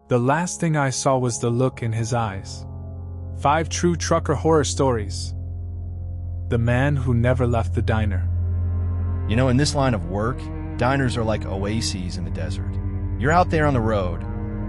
The last thing I saw was the look in his eyes. 5 true trucker horror stories. The man who never left the diner. You know, in this line of work, diners are like oases in the desert. You're out there on the road,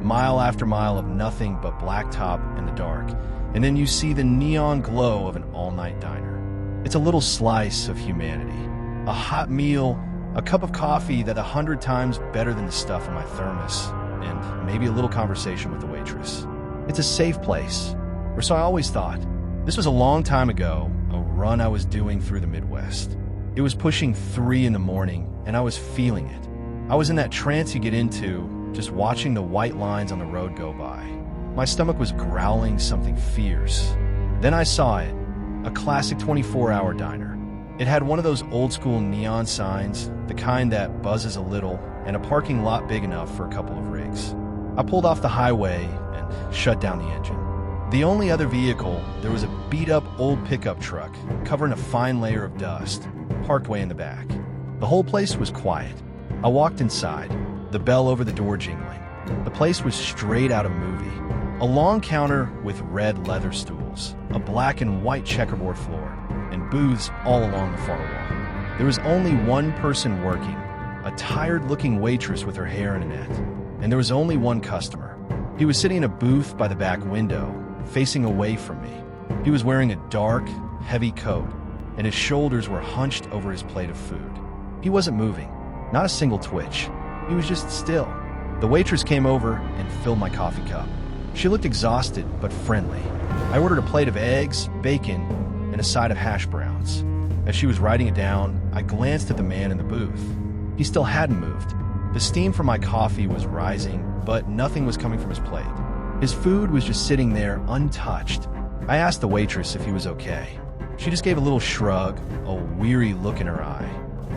mile after mile of nothing but blacktop in the dark, and then you see the neon glow of an all-night diner. It's a little slice of humanity. A hot meal, a cup of coffee that 100 times better than the stuff in my thermos, and maybe a little conversation with the waitress. It's a safe place, or so I always thought. This was a long time ago, a run I was doing through the Midwest. It was pushing 3 in the morning, and I was feeling it. I was in that trance you get into, just watching the white lines on the road go by. My stomach was growling something fierce. Then I saw it, a classic 24-hour diner. It had one of those old-school neon signs, the kind that buzzes a little, and a parking lot big enough for a couple of rigs. I pulled off the highway and shut down the engine. The only other vehicle, there was a beat-up old pickup truck covering a fine layer of dust, parked way in the back. The whole place was quiet. I walked inside, the bell over the door jingling. The place was straight out of a movie. A long counter with red leather stools, a black and white checkerboard floor, and booths all along the far wall. There was only one person working, a tired-looking waitress with her hair in a net, and there was only one customer. He was sitting in a booth by the back window, facing away from me. He was wearing a dark, heavy coat, and his shoulders were hunched over his plate of food. He wasn't moving, not a single twitch. He was just still. The waitress came over and filled my coffee cup. She looked exhausted but friendly. I ordered a plate of eggs, bacon, and a side of hash browns. As she was writing it down, I glanced at the man in the booth. He still hadn't moved. The steam from my coffee was rising, but nothing was coming from his plate. His food was just sitting there untouched. I asked the waitress if he was okay. She just gave a little shrug, a weary look in her eye.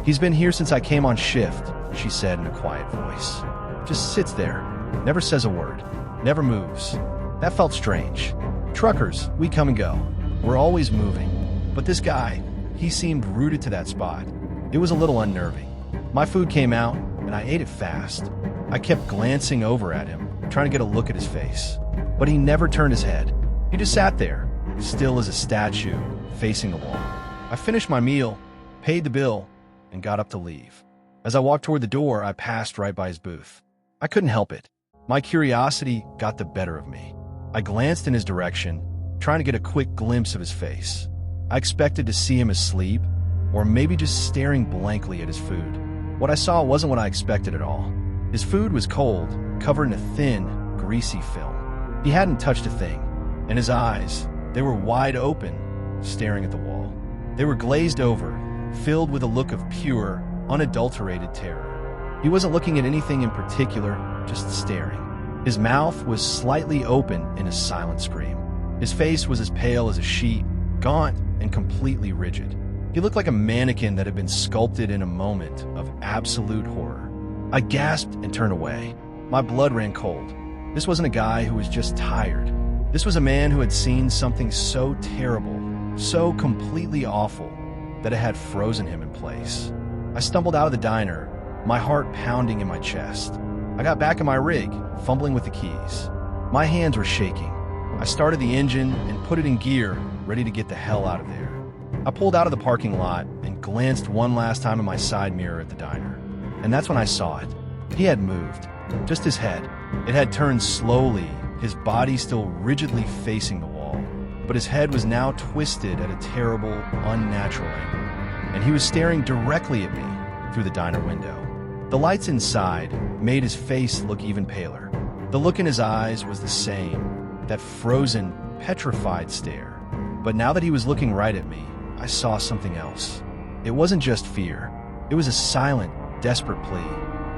"He's been here since I came on shift," she said in a quiet voice. Just sits there, never says a word, never moves. That felt strange. Truckers, we come and go. We're always moving. But this guy, he seemed rooted to that spot. It was a little unnerving. My food came out, and I ate it fast. I kept glancing over at him, trying to get a look at his face. But he never turned his head. He just sat there, still as a statue, facing the wall. I finished my meal, paid the bill, and got up to leave. As I walked toward the door, I passed right by his booth. I couldn't help it. My curiosity got the better of me. I glanced in his direction, trying to get a quick glimpse of his face. I expected to see him asleep, or maybe just staring blankly at his food. What I saw wasn't what I expected at all. His food was cold, covered in a thin, greasy film. He hadn't touched a thing, and his eyes, they were wide open, staring at the wall. They were glazed over, filled with a look of pure, unadulterated terror. He wasn't looking at anything in particular, just staring. His mouth was slightly open in a silent scream. His face was as pale as a sheet, gaunt and completely rigid. He looked like a mannequin that had been sculpted in a moment of absolute horror. I gasped and turned away. My blood ran cold. This wasn't a guy who was just tired. This was a man who had seen something so terrible, so completely awful, that it had frozen him in place. I stumbled out of the diner, my heart pounding in my chest. I got back in my rig, fumbling with the keys. My hands were shaking. I started the engine and put it in gear, ready to get the hell out of there. I pulled out of the parking lot and glanced one last time in my side mirror at the diner. And that's when I saw it. He had moved. Just his head. It had turned slowly, his body still rigidly facing the wall. But his head was now twisted at a terrible, unnatural angle. And he was staring directly at me through the diner window. The lights inside made his face look even paler. The look in his eyes was the same, that frozen, petrified stare. But now that he was looking right at me, I saw something else. It wasn't just fear. It was a silent, desperate plea.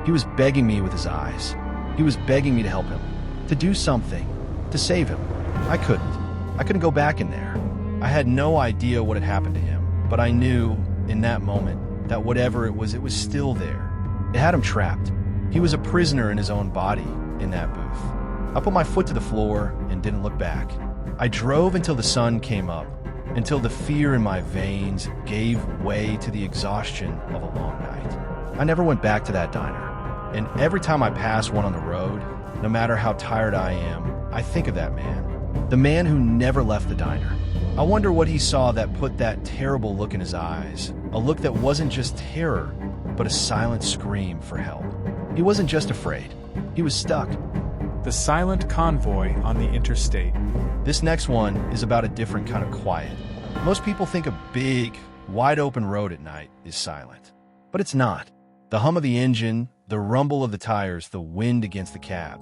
He was begging me with his eyes. He was begging me to help him, to do something, to save him. I couldn't go back in there. I had no idea what had happened to him, but I knew, in that moment, that whatever it was still there. It had him trapped. He was a prisoner in his own body, in that booth. I put my foot to the floor and didn't look back. I drove until the sun came up, until the fear in my veins gave way to the exhaustion of a long night. I never went back to that diner, and every time I passed one on the road, no matter how tired I am, I think of that man. The man who never left the diner. I wonder what he saw that put that terrible look in his eyes. A look that wasn't just terror, but a silent scream for help. He wasn't just afraid. He was stuck. The silent convoy on the interstate. This next one is about a different kind of quiet. Most people think a big, wide-open road at night is silent. But it's not. The hum of the engine, the rumble of the tires, the wind against the cab.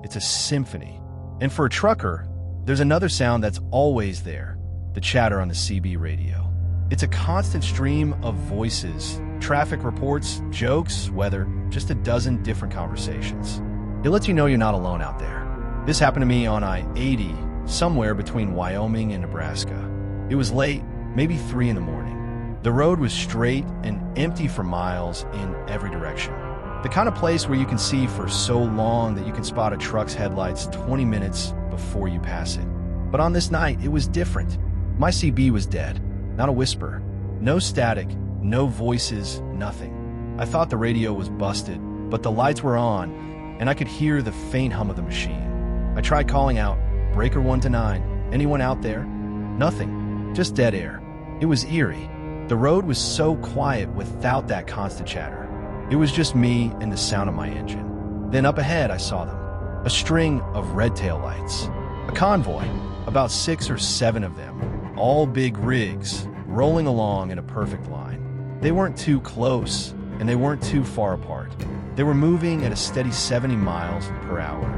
It's a symphony. And for a trucker, there's another sound that's always there. The chatter on the CB radio. It's a constant stream of voices, traffic reports, jokes, weather, just a dozen different conversations. It lets you know you're not alone out there. This happened to me on I-80, somewhere between Wyoming and Nebraska. It was late, maybe 3 in the morning. The road was straight and empty for miles in every direction. The kind of place where you can see for so long that you can spot a truck's headlights 20 minutes before you pass it. But on this night, it was different. My CB was dead. Not a whisper. No static, no voices, nothing. I thought the radio was busted, but the lights were on, and I could hear the faint hum of the machine. I tried calling out, "Breaker 1 to 9, anyone out there?" Nothing, just dead air. It was eerie. The road was so quiet without that constant chatter. It was just me and the sound of my engine. Then up ahead, I saw them. A string of red tail lights. A convoy, about 6 or 7 of them. All big rigs, rolling along in a perfect line. They weren't too close, and they weren't too far apart. They were moving at a steady 70 miles per hour,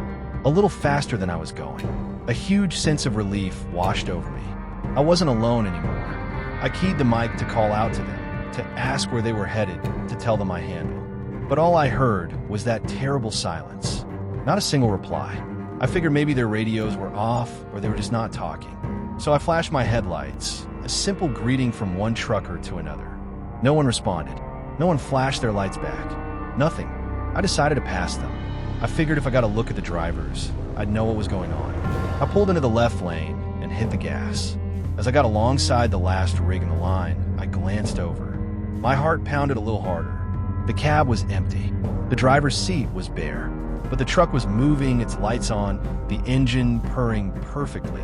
a little faster than I was going. A huge sense of relief washed over me. I wasn't alone anymore. I keyed the mic to call out to them, to ask where they were headed, to tell them my handle. But all I heard was that terrible silence. Not a single reply. I figured maybe their radios were off, or they were just not talking. So I flashed my headlights, a simple greeting from one trucker to another. No one responded. No one flashed their lights back. Nothing. I decided to pass them. I figured if I got a look at the drivers, I'd know what was going on. I pulled into the left lane and hit the gas. As I got alongside the last rig in the line, I glanced over. My heart pounded a little harder. The cab was empty. The driver's seat was bare. But the truck was moving, its lights on, the engine purring perfectly.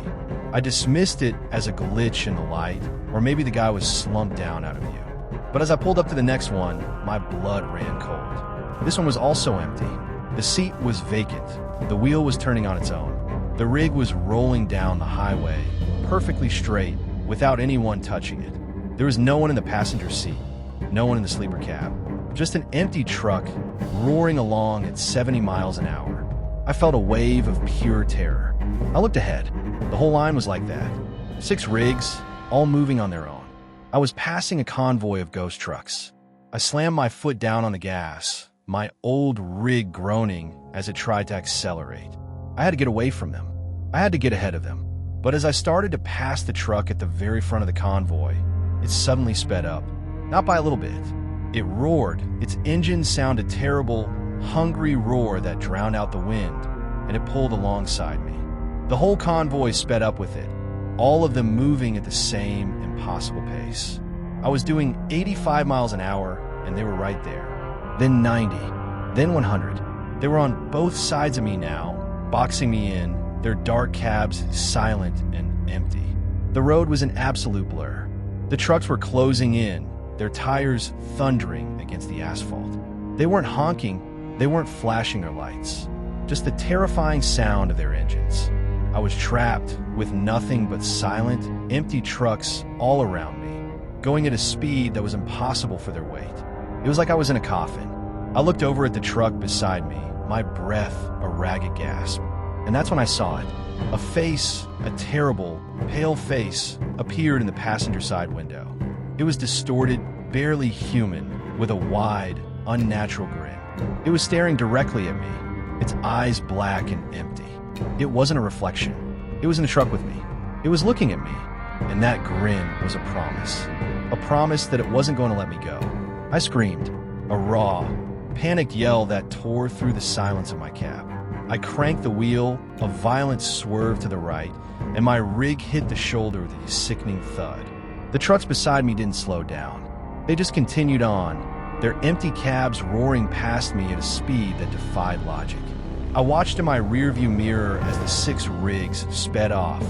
I dismissed it as a glitch in the light, or maybe the guy was slumped down out of view. But as I pulled up to the next one, my blood ran cold. This one was also empty. The seat was vacant. The wheel was turning on its own. The rig was rolling down the highway, perfectly straight, without anyone touching it. There was no one in the passenger seat, no one in the sleeper cab. Just an empty truck roaring along at 70 miles an hour. I felt a wave of pure terror. I looked ahead. The whole line was like that. 6 rigs, all moving on their own. I was passing a convoy of ghost trucks. I slammed my foot down on the gas, my old rig groaning as it tried to accelerate. I had to get away from them. I had to get ahead of them. But as I started to pass the truck at the very front of the convoy, it suddenly sped up. Not by a little bit. It roared. Its engine sounded terrible, hungry roar that drowned out the wind, and it pulled alongside me. The whole convoy sped up with it, all of them moving at the same impossible pace. I was doing 85 miles an hour, and they were right there. Then 90, then 100. They were on both sides of me now, boxing me in, their dark cabs silent and empty. The road was an absolute blur. The trucks were closing in, their tires thundering against the asphalt. They weren't honking, they weren't flashing their lights. Just the terrifying sound of their engines. I was trapped with nothing but silent, empty trucks all around me, going at a speed that was impossible for their weight. It was like I was in a coffin. I looked over at the truck beside me, my breath a ragged gasp. And that's when I saw it. A face, a terrible, pale face, appeared in the passenger side window. It was distorted, barely human, with a wide, unnatural grin. It was staring directly at me, its eyes black and empty. It wasn't a reflection. It was in the truck with me. It was looking at me, and that grin was a promise. A promise that it wasn't going to let me go. I screamed, a raw, panicked yell that tore through the silence of my cab. I cranked the wheel, a violent swerve to the right, and my rig hit the shoulder with a sickening thud. The trucks beside me didn't slow down. They just continued on, their empty cabs roaring past me at a speed that defied logic. I watched in my rearview mirror as the 6 rigs sped off,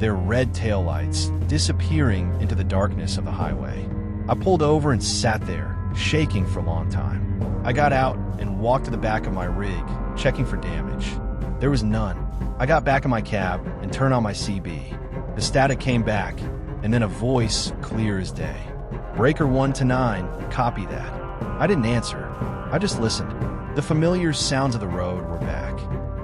their red taillights disappearing into the darkness of the highway. I pulled over and sat there, shaking for a long time. I got out and walked to the back of my rig, checking for damage. There was none. I got back in my cab and turned on my CB. The static came back, and then a voice clear as day. "Breaker 1 to 9, copy that." I didn't answer. I just listened. The familiar sounds of the road were back.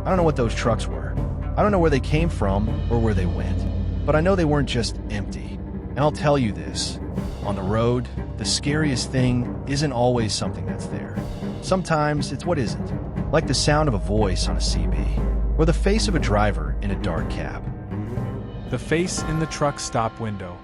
I don't know what those trucks were. I don't know where they came from or where they went. But I know they weren't just empty. And I'll tell you this. On the road, the scariest thing isn't always something that's there. Sometimes it's what isn't. Like the sound of a voice on a CB. Or the face of a driver in a dark cab. The face in the truck stop window.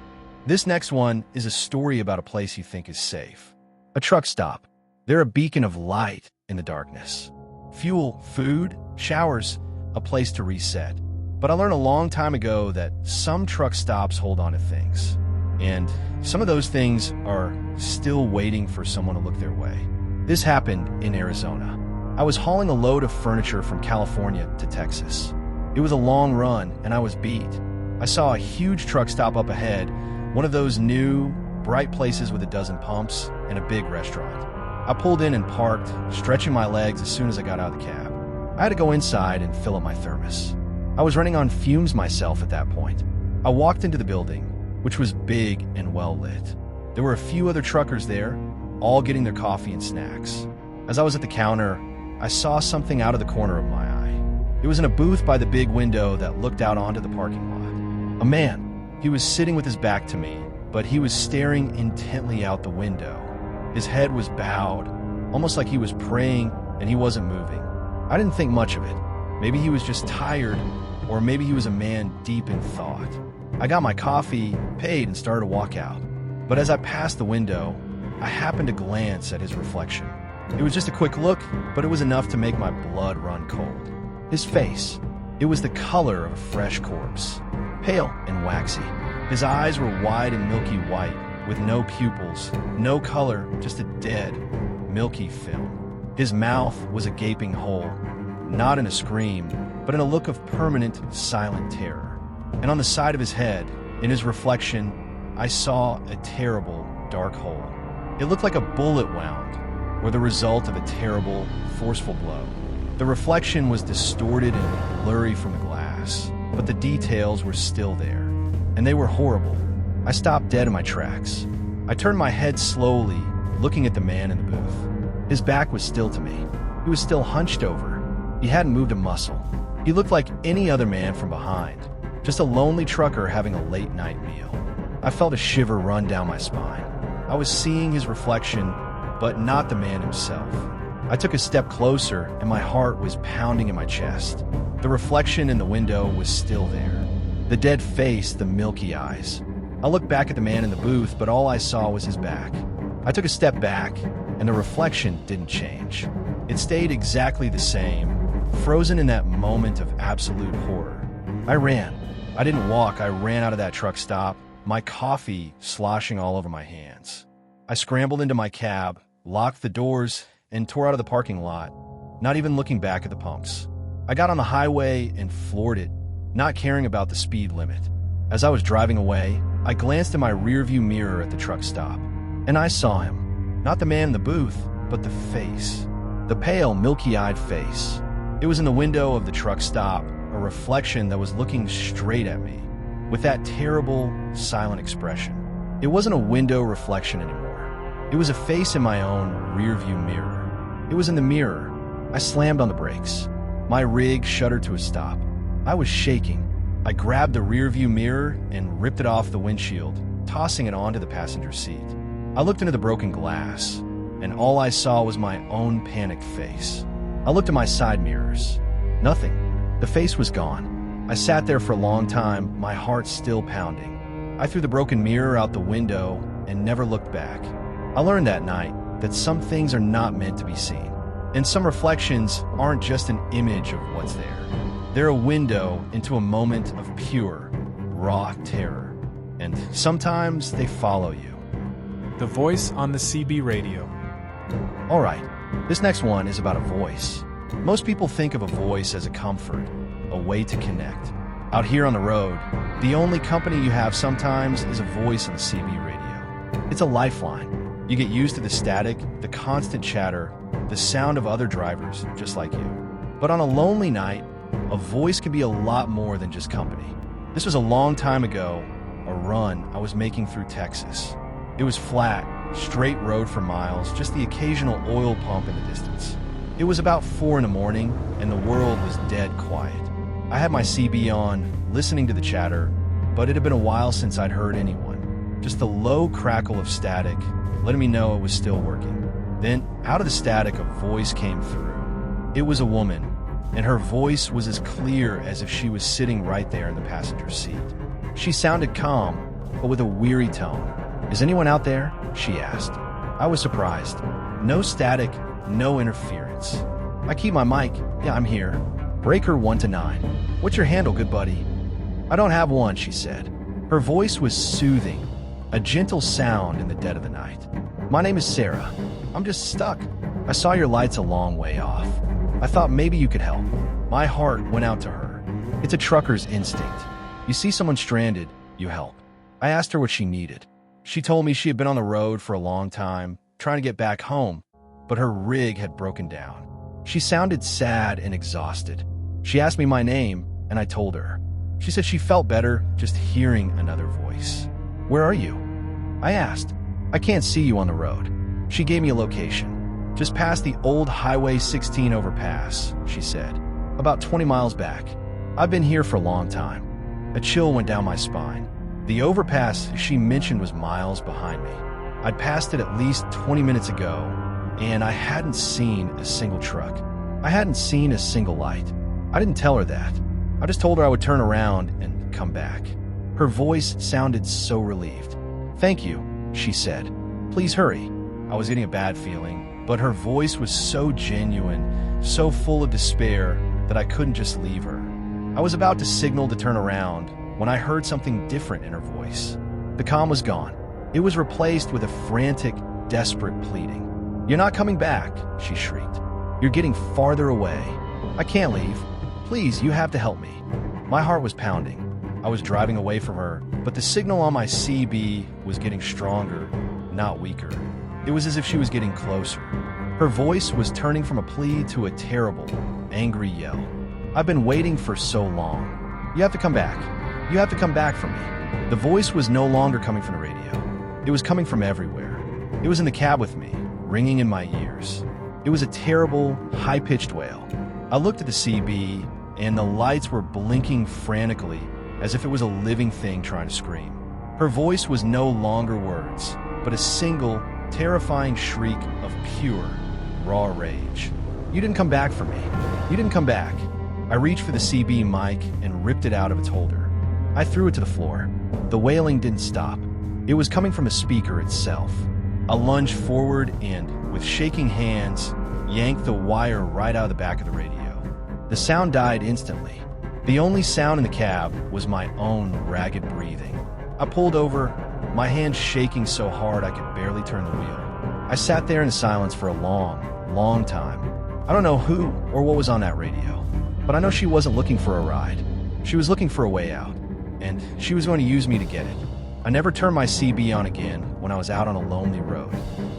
This next one is a story about a place you think is safe. A truck stop. They're a beacon of light in the darkness. Fuel, food, showers, a place to reset. But I learned a long time ago that some truck stops hold on to things. And some of those things are still waiting for someone to look their way. This happened in Arizona. I was hauling a load of furniture from California to Texas. It was a long run, and I was beat. I saw a huge truck stop up ahead, one of those new, bright places with a dozen pumps and a big restaurant. I pulled in and parked, stretching my legs as soon as I got out of the cab. I had to go inside and fill up my thermos. I was running on fumes myself at that point. I walked into the building, which was big and well lit. There were a few other truckers there, all getting their coffee and snacks. As I was at the counter, I saw something out of the corner of my eye. It was in a booth by the big window that looked out onto the parking lot. A man. He was sitting with his back to me, but he was staring intently out the window. His head was bowed, almost like he was praying and he wasn't moving. I didn't think much of it. Maybe he was just tired, or maybe he was a man deep in thought. I got my coffee, paid, and started to walk out. But as I passed the window, I happened to glance at his reflection. It was just a quick look, but it was enough to make my blood run cold. His face. It was the color of a fresh corpse. Pale and waxy. His eyes were wide and milky white, with no pupils, no color, just a dead, milky film. His mouth was a gaping hole, not in a scream, but in a look of permanent, silent terror. And on the side of his head, in his reflection, I saw a terrible, dark hole. It looked like a bullet wound, or the result of a terrible, forceful blow. The reflection was distorted and blurry from the glass, but the details were still there, and they were horrible. I stopped dead in my tracks. I turned my head slowly, looking at the man in the booth. His back was still to me. He was still hunched over. He hadn't moved a muscle. He looked like any other man from behind, just a lonely trucker having a late-night meal. I felt a shiver run down my spine. I was seeing his reflection, but not the man himself. I took a step closer, and my heart was pounding in my chest. The reflection in the window was still there. The dead face, the milky eyes. I looked back at the man in the booth, but all I saw was his back. I took a step back, and the reflection didn't change. It stayed exactly the same, frozen in that moment of absolute horror. I ran. I didn't walk, I ran out of that truck stop, my coffee sloshing all over my hands. I scrambled into my cab, locked the doors, and tore out of the parking lot, not even looking back at the pumps. I got on the highway and floored it, not caring about the speed limit. As I was driving away, I glanced in my rearview mirror at the truck stop, and I saw him. Not the man in the booth, but the face. The pale, milky-eyed face. It was in the window of the truck stop, a reflection that was looking straight at me, with that terrible, silent expression. It wasn't a window reflection anymore. It was a face in my own rearview mirror. It was in the mirror. I slammed on the brakes. My rig shuddered to a stop. I was shaking. I grabbed the rearview mirror and ripped it off the windshield, tossing it onto the passenger seat. I looked into the broken glass, and all I saw was my own panicked face. I looked at my side mirrors. Nothing. The face was gone. I sat there for a long time, my heart still pounding. I threw the broken mirror out the window and never looked back. I learned that night that some things are not meant to be seen, and some reflections aren't just an image of what's there. They're a window into a moment of pure, raw terror, and sometimes they follow you. The voice on the CB radio. All right, this next one is about a voice. Most people think of a voice as a comfort, a way to connect. Out here on the road, the only company you have sometimes is a voice on the CB radio. It's a lifeline. You get used to the static, the constant chatter, the sound of other drivers just like you. But on a lonely night, a voice can be a lot more than just company. This was a long time ago, a run I was making through Texas. It was flat, straight road for miles, just the occasional oil pump in the distance. It was about 4 in the morning, and the world was dead quiet. I had my CB on, listening to the chatter, but it had been a while since I'd heard anyone. Just the low crackle of static, letting me know it was still working. Then, out of the static, a voice came through. It was a woman, and her voice was as clear as if she was sitting right there in the passenger seat. She sounded calm, but with a weary tone. "Is anyone out there?" she asked. I was surprised. No static, no interference. "I keep my mic. Yeah, I'm here. Breaker 1 to 9. What's your handle, good buddy?" "I don't have one," she said. Her voice was soothing, a gentle sound in the dead of the night. "My name is Sarah. I'm just stuck. I saw your lights a long way off. I thought maybe you could help." My heart went out to her. It's a trucker's instinct. You see someone stranded, you help. I asked her what she needed. She told me she had been on the road for a long time, trying to get back home, but her rig had broken down. She sounded sad and exhausted. She asked me my name, and I told her. She said she felt better just hearing another voice. "Where are you?" I asked. "I can't see you on the road." She gave me a location. "Just past the old Highway 16 overpass," she said. "About 20 miles back. I've been here for a long time." A chill went down my spine. The overpass she mentioned was miles behind me. I'd passed it at least 20 minutes ago, and I hadn't seen a single truck. I hadn't seen a single light. I didn't tell her that. I just told her I would turn around and come back. Her voice sounded so relieved. "Thank you," she said. "Please hurry." I was getting a bad feeling, but her voice was so genuine, so full of despair, that I couldn't just leave her. I was about to signal to turn around when I heard something different in her voice. The calm was gone. It was replaced with a frantic, desperate pleading. "You're not coming back," she shrieked. "You're getting farther away. I can't leave. Please, you have to help me." My heart was pounding. I was driving away from her, but the signal on my CB was getting stronger, not weaker. It was as if she was getting closer. Her voice was turning from a plea to a terrible, angry yell. "I've been waiting for so long. You have to come back. You have to come back for me." The voice was no longer coming from the radio. It was coming from everywhere. It was in the cab with me, ringing in my ears. It was a terrible, high-pitched wail. I looked at the CB, and the lights were blinking frantically, as if it was a living thing trying to scream. Her voice was no longer words, but a single, terrifying shriek of pure, raw rage. "You didn't come back for me. You didn't come back." I reached for the CB mic and ripped it out of its holder. I threw it to the floor. The wailing didn't stop. It was coming from a speaker itself. I lunged forward and, with shaking hands, yanked the wire right out of the back of the radio. The sound died instantly. The only sound in the cab was my own ragged breathing. I pulled over, my hands shaking so hard I could barely turn the wheel. I sat there in silence for a long, long time. I don't know who or what was on that radio, but I know she wasn't looking for a ride. She was looking for a way out, and she was going to use me to get it. I never turned my CB on again when I was out on a lonely road.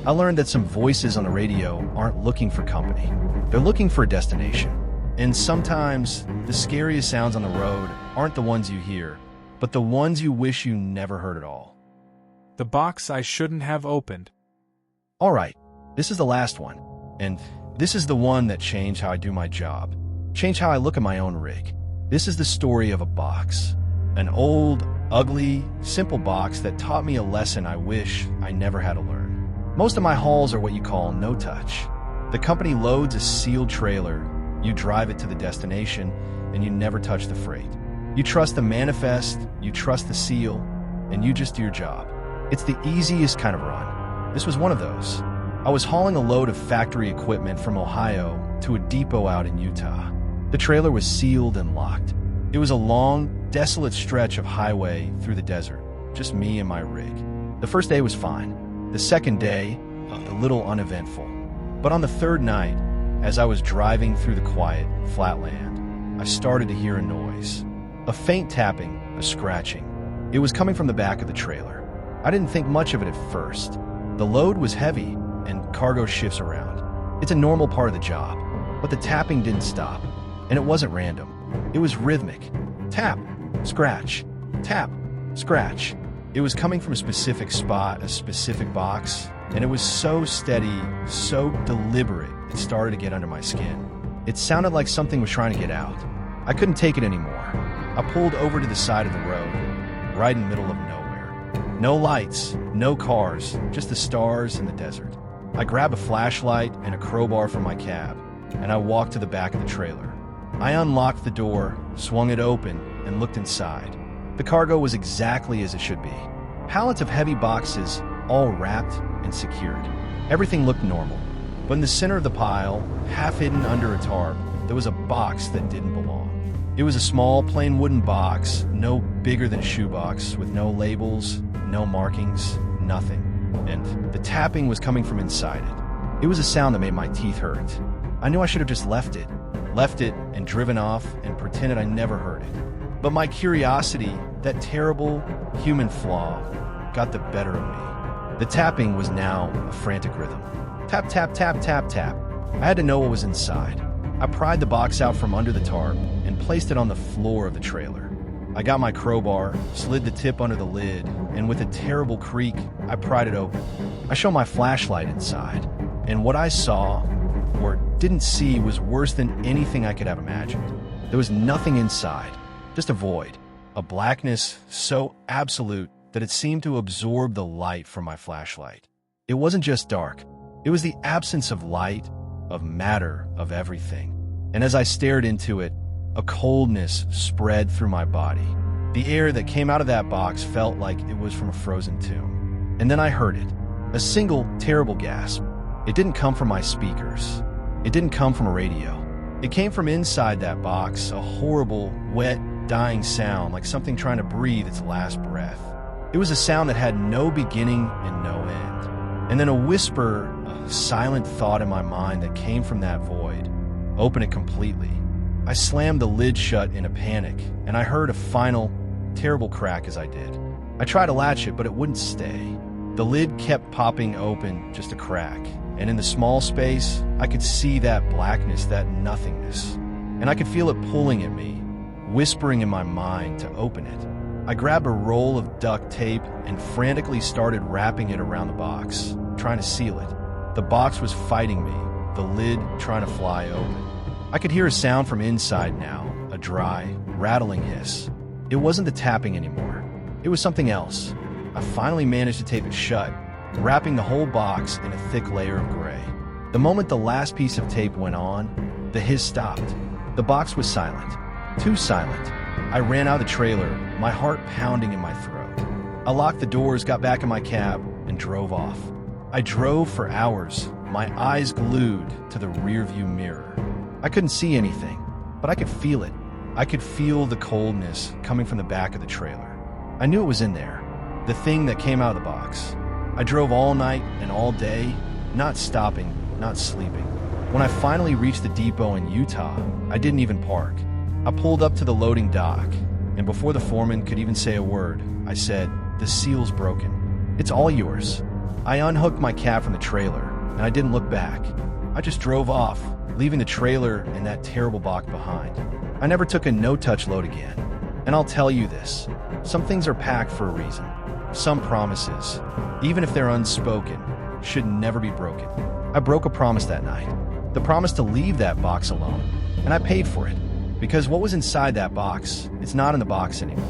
I learned that some voices on the radio aren't looking for company. They're looking for a destination. And sometimes, the scariest sounds on the road aren't the ones you hear, but the ones you wish you never heard at all. The box I shouldn't have opened. All right, this is the last one. And this is the one that changed how I do my job. Changed how I look at my own rig. This is the story of a box. An old, ugly, simple box that taught me a lesson I wish I never had to learn. Most of my hauls are what you call no-touch. The company loads a sealed trailer, you drive it to the destination, and you never touch the freight. You trust the manifest, you trust the seal, and you just do your job. It's the easiest kind of run. This was one of those. I was hauling a load of factory equipment from Ohio to a depot out in Utah. The trailer was sealed and locked. It was a long, desolate stretch of highway through the desert, just me and my rig. The first day was fine. The second day, a little uneventful. But on the third night, as I was driving through the quiet, flat land, I started to hear a noise. A faint tapping, a scratching. It was coming from the back of the trailer. I didn't think much of it at first. The load was heavy, and cargo shifts around. It's a normal part of the job. But the tapping didn't stop, and it wasn't random. It was rhythmic. Tap, scratch, tap, scratch. It was coming from a specific spot, a specific box, and it was so steady, so deliberate, it started to get under my skin. It sounded like something was trying to get out. I couldn't take it anymore. I pulled over to the side of the road, right in the middle of nowhere. No lights, no cars, just the stars and the desert. I grabbed a flashlight and a crowbar from my cab, and I walked to the back of the trailer. I unlocked the door, swung it open, and looked inside. The cargo was exactly as it should be. Pallets of heavy boxes, all wrapped and secured. Everything looked normal. But in the center of the pile, half hidden under a tarp, there was a box that didn't belong. It was a small, plain wooden box, no bigger than a shoebox, with no labels, no markings, nothing. And the tapping was coming from inside it. It was a sound that made my teeth hurt. I knew I should have just left it and driven off and pretended I never heard it. But my curiosity, that terrible human flaw, got the better of me. The tapping was now a frantic rhythm. Tap, tap, tap, tap, tap. I had to know what was inside. I pried the box out from under the tarp and placed it on the floor of the trailer. I got my crowbar, slid the tip under the lid, and with a terrible creak, I pried it open. I shone my flashlight inside, and what I saw, or didn't see, was worse than anything I could have imagined. There was nothing inside, just a void, a blackness so absolute that it seemed to absorb the light from my flashlight. It wasn't just dark, it was the absence of light, of matter, of everything. And as I stared into it, a coldness spread through my body. The air that came out of that box felt like it was from a frozen tomb. And then I heard it, a single terrible gasp. It didn't come from my speakers. It didn't come from a radio. It came from inside that box, a horrible, wet, dying sound, like something trying to breathe its last breath. It was a sound that had no beginning and no end. And then a whisper, a silent thought in my mind that came from that void. Open it completely. I slammed the lid shut in a panic, and I heard a final, terrible crack as I did. I tried to latch it, but it wouldn't stay. The lid kept popping open, just a crack, and in the small space, I could see that blackness, that nothingness. And I could feel it pulling at me, whispering in my mind to open it. I grabbed a roll of duct tape and frantically started wrapping it around the box, trying to seal it. The box was fighting me, the lid trying to fly open. I could hear a sound from inside now, a dry, rattling hiss. It wasn't the tapping anymore. It was something else. I finally managed to tape it shut, wrapping the whole box in a thick layer of gray. The moment the last piece of tape went on, the hiss stopped. The box was silent. Too silent. I ran out of the trailer, my heart pounding in my throat. I locked the doors, got back in my cab, and drove off. I drove for hours, my eyes glued to the rearview mirror. I couldn't see anything, but I could feel it. I could feel the coldness coming from the back of the trailer. I knew it was in there, the thing that came out of the box. I drove all night and all day, not stopping, not sleeping. When I finally reached the depot in Utah, I didn't even park. I pulled up to the loading dock, and before the foreman could even say a word, I said, "The seal's broken. It's all yours." I unhooked my cab from the trailer, and I didn't look back. I just drove off, leaving the trailer and that terrible box behind. I never took a no-touch load again. And I'll tell you this, some things are packed for a reason. Some promises, even if they're unspoken, should never be broken. I broke a promise that night, the promise to leave that box alone, and I paid for it. Because what was inside that box, it's not in the box anymore.